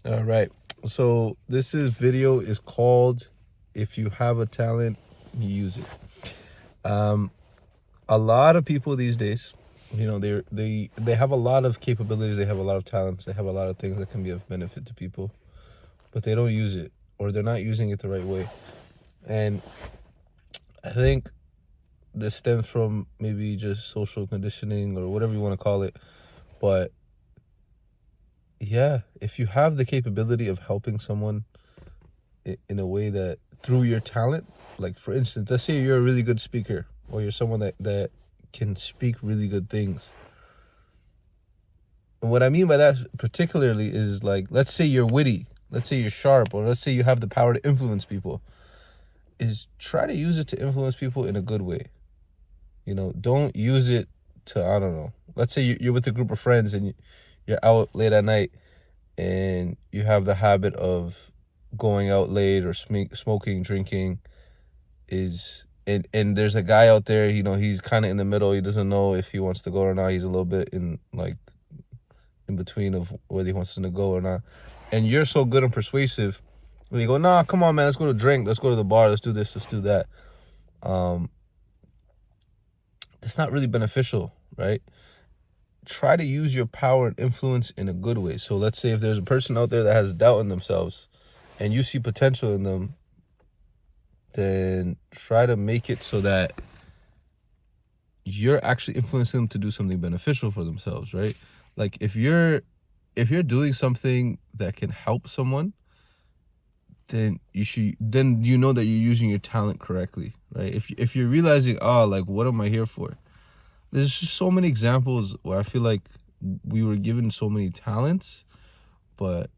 All right. So video is called "If You Have a Talent, Use It." Um, a lot of people these days, they have a lot of capabilities. They have a lot of talents. They have a lot of things that can be of benefit to people, but they don't use it, or they're not using it the right way. And I think this stems from maybe just social conditioning or whatever you want to call it. But yeah, if you have the capability of helping someone in a way that through your talent, like for instance, let's say you're a really good speaker, or you're someone that can speak really good things. And what I mean by that particularly is, like, let's say you're witty, let's say you're sharp, or let's say you have the power to influence people, is try to use it to influence people in a good way. Don't use it to, I don't know, let's say you're with a group of friends and you're out late at night and you have the habit of going out late or smoking, drinking, and there's a guy out there, he's kind of in the middle. He doesn't know if he wants to go or not. He's a little bit in between of whether he wants to go or not. And you're so good and persuasive when you go, nah, come on, man, let's go to drink, let's go to the bar, let's do this, let's do that. That's not really beneficial, right? Try to use your power and influence in a good way. So let's say if there's a person out there that has doubt in themselves and you see potential in them, then try to make it so that you're actually influencing them to do something beneficial for themselves, right? Like if you're doing something that can help someone, then you know that you're using your talent correctly, right? If you're realizing, like, what am I here for? There's just so many examples where I feel like we were given so many talents, but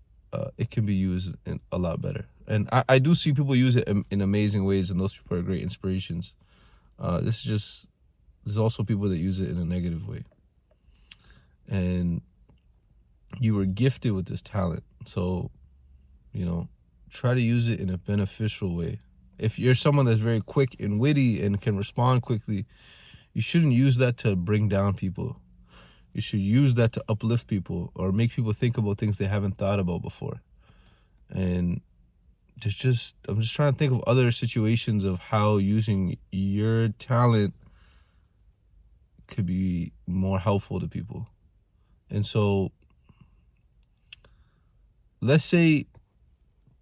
it can be used in a lot better. And I do see people use it in amazing ways, and those people are great inspirations. There's also people that use it in a negative way. And you were gifted with this talent, so try to use it in a beneficial way. If you're someone that's very quick and witty and can respond quickly, you shouldn't use that to bring down people. You should use that to uplift people or make people think about things they haven't thought about before. And I'm just trying to think of other situations of how using your talent could be more helpful to people. And so let's say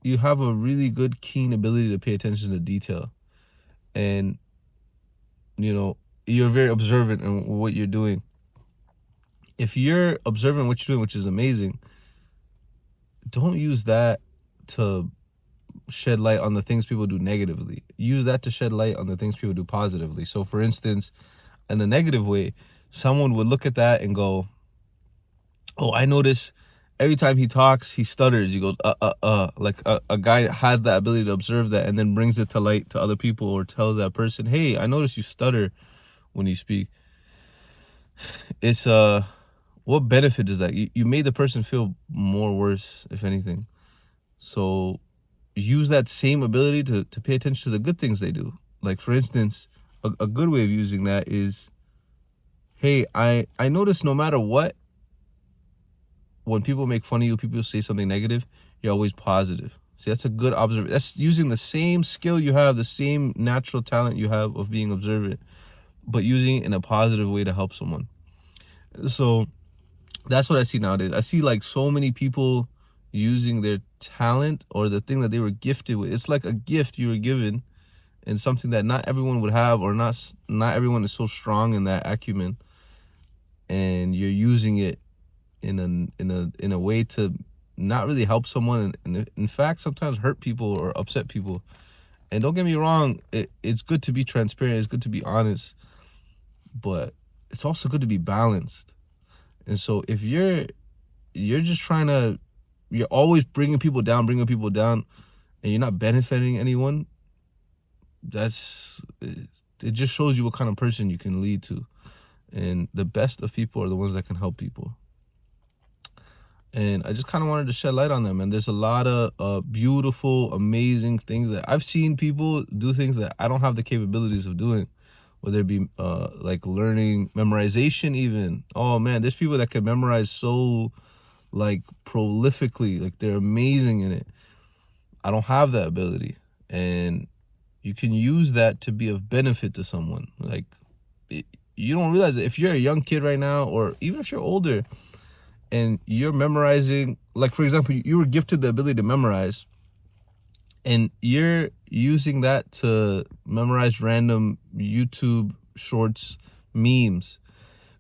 you have a really good, keen ability to pay attention to detail, and you're very observant in what you're doing. If you're observant what you're doing, which is amazing, don't use that to shed light on the things people do negatively. Use that to shed light on the things people do positively. So for instance, in a negative way, someone would look at that and go, oh, I notice every time he talks, he stutters. He goes, like a guy has the ability to observe that and then brings it to light to other people, or tells that person, hey, I notice you stutter when you speak. It's what benefit is that? You made the person feel more worse, if anything. So use that same ability to pay attention to the good things they do. Like for instance, a good way of using that is, hey, I notice no matter what, when people make fun of you, people say something negative, you're always positive. See, that's a good observation. That's using the same skill you have, the same natural talent you have of being observant, but using it in a positive way to help someone. So that's what I see nowadays. I see like so many people using their talent or the thing that they were gifted with. It's like a gift you were given, and something that not everyone would have, or not everyone is so strong in that acumen, and you're using it in a way to not really help someone, and in fact sometimes hurt people or upset people. And don't get me wrong, it's good to be transparent, it's good to be honest, but it's also good to be balanced. And so if you're just you're always bringing people down, and you're not benefiting anyone, it just shows you what kind of person you can lead to. And the best of people are the ones that can help people. And I just kind of wanted to shed light on them. And there's a lot of beautiful, amazing things that I've seen people do, things that I don't have the capabilities of doing, whether it be like learning memorization even. Oh man, there's people that can memorize so like prolifically, like they're amazing in it. I don't have that ability. And you can use that to be of benefit to someone. Like, you don't realize that if you're a young kid right now, or even if you're older and you're memorizing, like for example, you were gifted the ability to memorize, and you're using that to memorize random YouTube shorts, memes.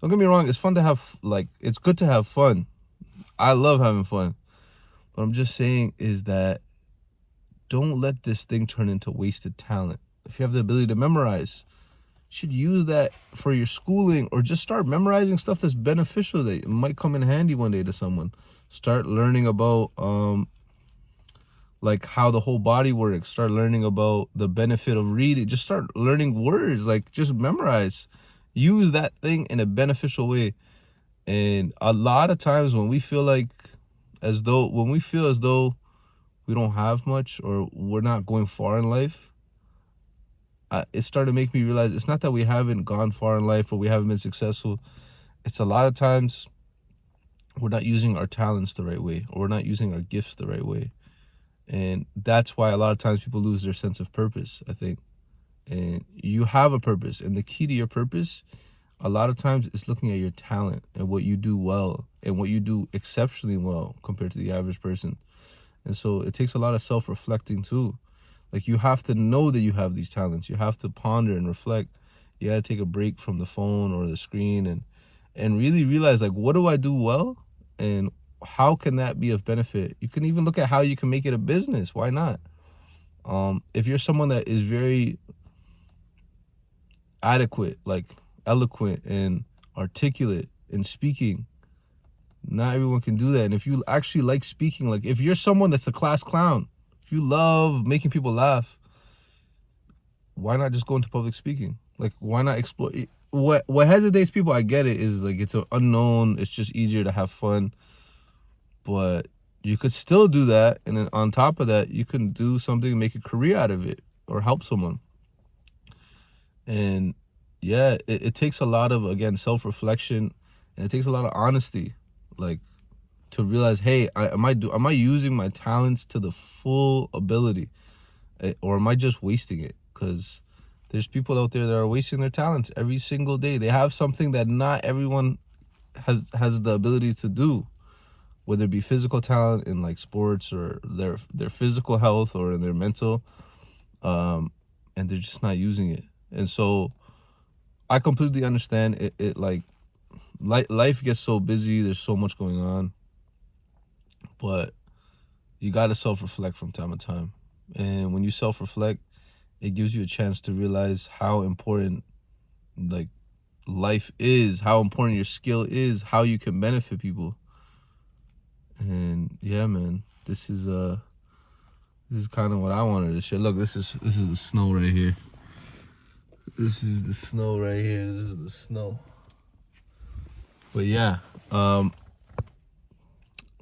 Don't get me wrong, it's fun to have, like, it's good to have fun. I love having fun. What I'm just saying is that don't let this thing turn into wasted talent. If you have the ability to memorize, you should use that for your schooling, or just start memorizing stuff that's beneficial that might come in handy one day to someone. Start learning about like how the whole body works. Start learning about the benefit of reading. Just start learning words. Like, just memorize. Use that thing in a beneficial way. And a lot of times when we feel as though we don't have much, or we're not going far in life, it started to make me realize it's not that we haven't gone far in life or we haven't been successful. It's a lot of times we're not using our talents the right way, or we're not using our gifts the right way. And that's why a lot of times people lose their sense of purpose, I think. And you have a purpose, and the key to your purpose a lot of times is looking at your talent and what you do well, and what you do exceptionally well compared to the average person. And so it takes a lot of self-reflecting too. Like, you have to know that you have these talents. You have to ponder and reflect. You got to take a break from the phone or the screen, and really realize, like, what do I do well, and how can that be of benefit? You can even look at how you can make it a business. Why not? If you're someone that is very adequate, like eloquent and articulate in speaking, not everyone can do that. And if you actually like speaking, like if you're someone that's a class clown, if you love making people laugh, why not just go into public speaking? Like, why not explore it? What hesitates people, I get it, is like, it's an unknown, it's just easier to have fun. But you could still do that, and then on top of that, you can do something, make a career out of it, or help someone. And yeah, it takes a lot of, again, self-reflection, and it takes a lot of honesty, like, to realize, hey, am I using my talents to the full ability, or am I just wasting it? Because there's people out there that are wasting their talents every single day. They have something that not everyone has the ability to do, whether it be physical talent in like sports, or their physical health, or in their mental, and they're just not using it. And so I completely understand it. Like, life gets so busy, there's so much going on, but you got to self-reflect from time to time. And when you self-reflect, it gives you a chance to realize how important, like, life is, how important your skill is, how you can benefit people. And yeah, man, this is kind of what I wanted to share. Look, this is the snow right here. This is the snow right here. This is the snow. But yeah,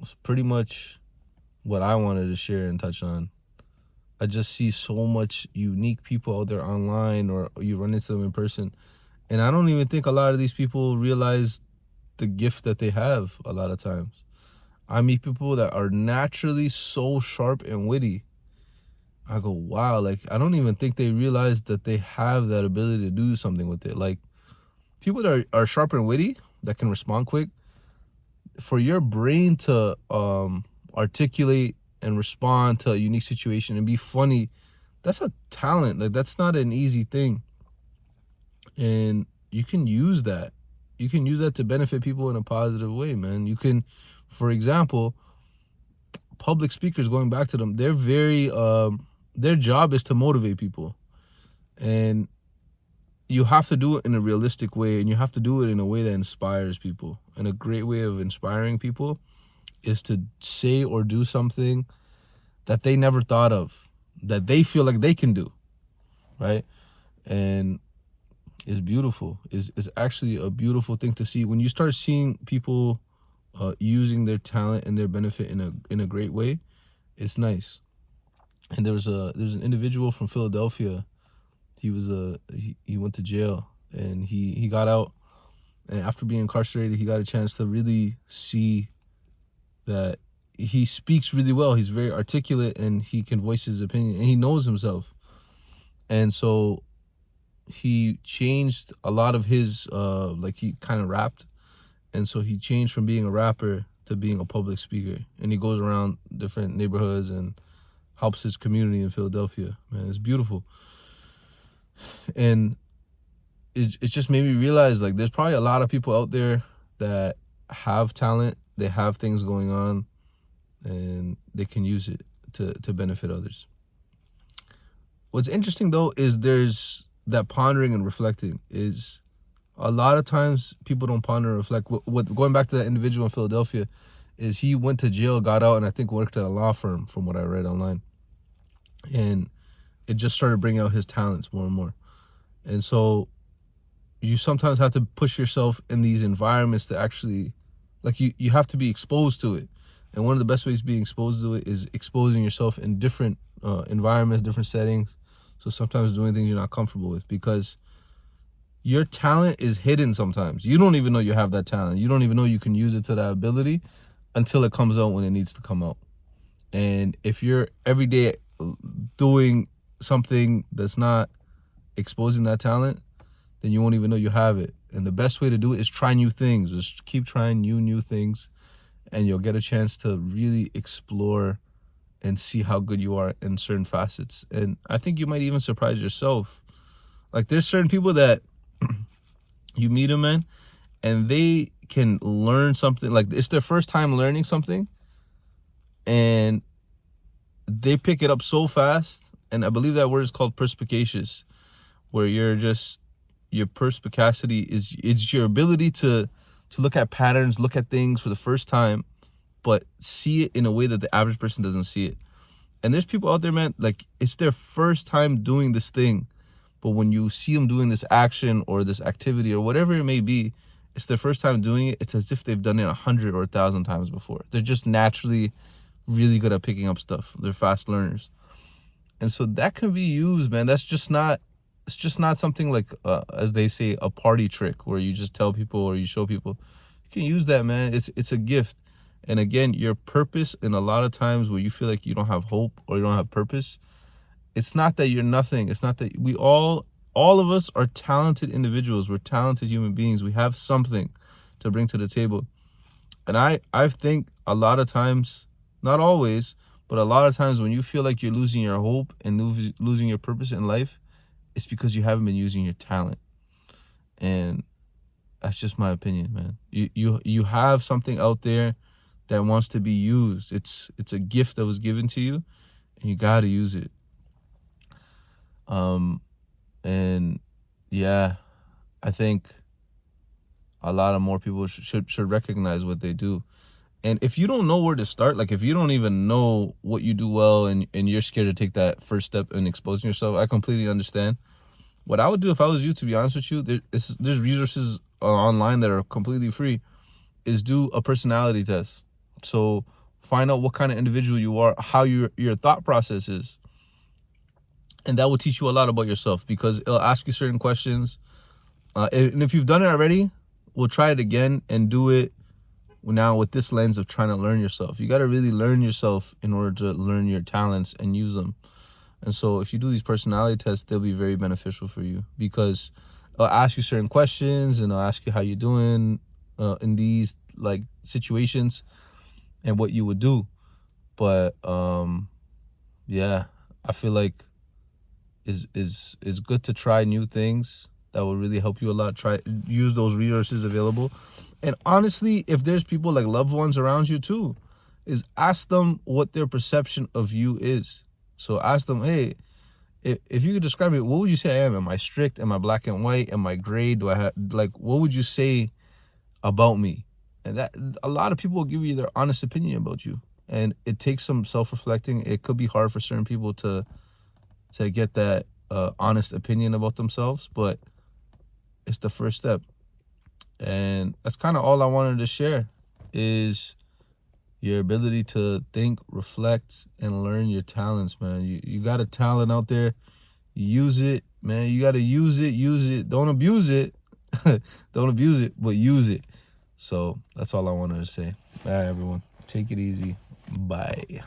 it's pretty much what I wanted to share and touch on. I just see so much unique people out there online, or you run into them in person, and I don't even think a lot of these people realize the gift that they have. A lot of times I meet people that are naturally so sharp and witty. I go, wow, like, I don't even think they realize that they have that ability to do something with it. Like, people that are sharp and witty, that can respond quick, for your brain to articulate and respond to a unique situation and be funny, that's a talent. Like, that's not an easy thing. And you can use that. You can use that to benefit people in a positive way, man. You can, for example, public speakers, going back to them, they're very, their job is to motivate people. And you have to do it in a realistic way, and you have to do it in a way that inspires people. And a great way of inspiring people is to say or do something that they never thought of, that they feel like they can do, right? And it's beautiful. It's actually a beautiful thing to see when you start seeing people using their talent and their benefit in a great way. It's nice. And there's an individual from Philadelphia. He went to jail, and he got out, and after being incarcerated, he got a chance to really see that he speaks really well. He's very articulate and he can voice his opinion and he knows himself. And so he changed a lot of his like he kind of rapped, and so he changed from being a rapper to being a public speaker, and he goes around different neighborhoods and helps his community in Philadelphia. Man, it's beautiful. And it just made me realize, like, there's probably a lot of people out there that have talent, they have things going on, and they can use it to benefit others. What's interesting though is there's that pondering and reflecting. Is a lot of times people don't ponder and reflect. What going back to that individual in Philadelphia, is he went to jail, got out, and I think worked at a law firm from what I read online. And it just started bringing out his talents more and more. And so you sometimes have to push yourself in these environments to actually, like, you have to be exposed to it. And one of the best ways of being exposed to it is exposing yourself in different environments, different settings. So sometimes doing things you're not comfortable with, because your talent is hidden sometimes. You don't even know you have that talent. You don't even know you can use it to that ability until it comes out when it needs to come out. And if you're every day doing something that's not exposing that talent, then you won't even know you have it. And the best way to do it is try new things. Just keep trying new things, and you'll get a chance to really explore and see how good you are in certain facets. And I think you might even surprise yourself. Like, there's certain people that you meet them, man, and they can learn something. Like, it's their first time learning something, and they pick it up so fast. And I believe that word is called perspicacious, where your perspicacity is, it's your ability to look at patterns, look at things for the first time, but see it in a way that the average person doesn't see it. And there's people out there, man, like, it's their first time doing this thing, but when you see them doing this action or this activity or whatever it may be, it's their first time doing it. It's as if they've done it 100 or 1,000 times before. They're just naturally really good at picking up stuff. They're fast learners. And so that can be used, man. It's just not something like, as they say, a party trick where you just tell people or you show people. You can use that, man. It's a gift. And again, your purpose, in a lot of times where you feel like you don't have hope or you don't have purpose, it's not that you're nothing. It's not that all of us are talented individuals. We're talented human beings. We have something to bring to the table. And I think a lot of times, not always, but a lot of times when you feel like you're losing your hope and losing your purpose in life, it's because you haven't been using your talent. And that's just my opinion, man. You have something out there that wants to be used. It's a gift that was given to you, and you got to use it. And yeah, I think a lot of more people should recognize what they do. And if you don't know where to start, like if you don't even know what you do well, and you're scared to take that first step in exposing yourself, I completely understand. What I would do if I was you, to be honest with you, there's resources online that are completely free, is do a personality test. So find out what kind of individual you are, how your thought process is. And that will teach you a lot about yourself, because it'll ask you certain questions. And if you've done it already, we'll try it again and do it now with this lens of trying to learn yourself. You got to really learn yourself in order to learn your talents and use them. And so if you do these personality tests, they'll be very beneficial for you, because it'll ask you certain questions and it'll ask you how you're doing in these like situations and what you would do. But yeah, I feel like it's good to try new things that will really help you a lot. Use those resources available. And honestly, if there's people like loved ones around you too, is ask them what their perception of you is. So ask them, hey, if you could describe me, what would you say I am? Am I strict? Am I black and white? Am I gray? Do I have, like, what would you say about me? And that, a lot of people will give you their honest opinion about you. And it takes some self-reflecting. It could be hard for certain people to get that honest opinion about themselves, but it's the first step. And that's kind of all I wanted to share, is your ability to think, reflect, and learn your talents, man. You got a talent out there. Use it, man. You got to use it. Don't abuse it. Don't abuse it, but use it. So that's all I wanted to say. All right, everyone. Take it easy. Bye.